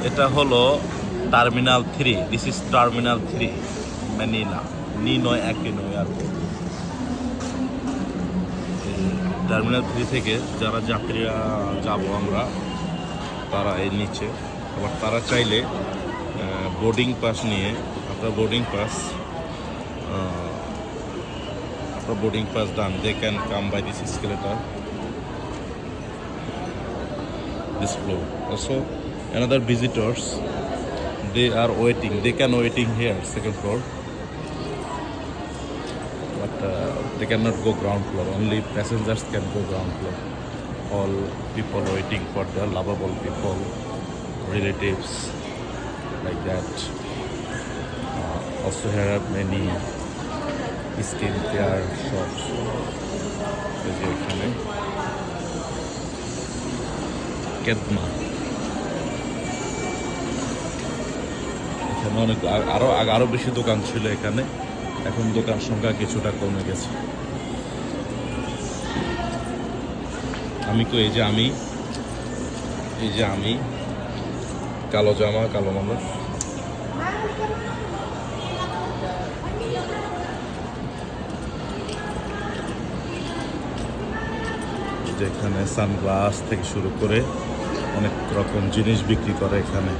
এটা হলো terminal 3। This is terminal 3 Manila Ninoy Aquino airport. Terminal 3 থেকে যারা যাত্রীরা যাব আমরা তারা এই নিচে, আবার তারা চাইলে বোর্ডিং পাস নিয়ে আপনার boarding pass done they can come by this escalator, this floor. Also another visitors, they are waiting, they can waiting here second floor, but they cannot go ground floor, only passengers can go ground floor. All people waiting for their lovable people, relatives, like that. Also here are many skin care shops. এখানে কেদমা, এখানে অনেক আরো বেশি দোকান ছিল এখানে, এখন দোকান সংখ্যা কিছুটা কমে গেছে। এই যে আমি কালো জামা, কালো মানুষ। যেখানে সানগ্লাস থেকে শুরু করে অনেক রকম জিনিস বিক্রি করে এখানে।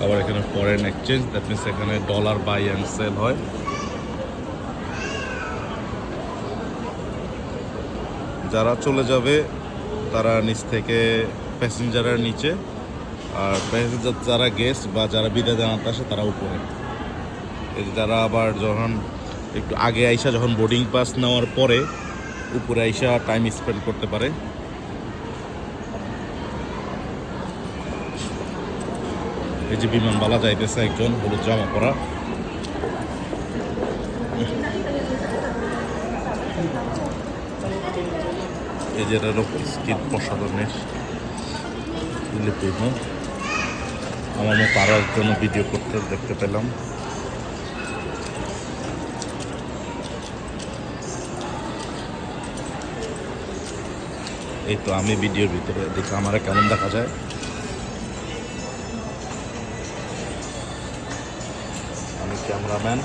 আবার এখানে ফরেন এক্সচেঞ্জ, দ্যাট মিনস এখানে ডলার বাই অ্যান্ড সেল হয়। যারা চলে যাবে তারা নিচ থেকে প্যাসেঞ্জারের নিচে, আর প্যাসেঞ্জার যারা গেস্ট বা যারা বিদায় জানাতে আসে তারা উপরে। যারা আবার যখন একটু আগে আইসা, যখন বোর্ডিং পাস নেওয়ার পরে উপরে আইসা টাইম স্পেন্ড করতে পারে। এই যে বিমানবালা যাইতেছে একজন হলুদ জামা পরা। এই যে এটা স্কিন প্রসাধনের লিপিড। আমার মতো আরও একজন ভিডিও করতে দেখতে পেলাম। এই তো আমি ভিডিওর ভিতরে দেখি আমার কেমন দেখা যায়। আমি ক্যামেরাম্যান।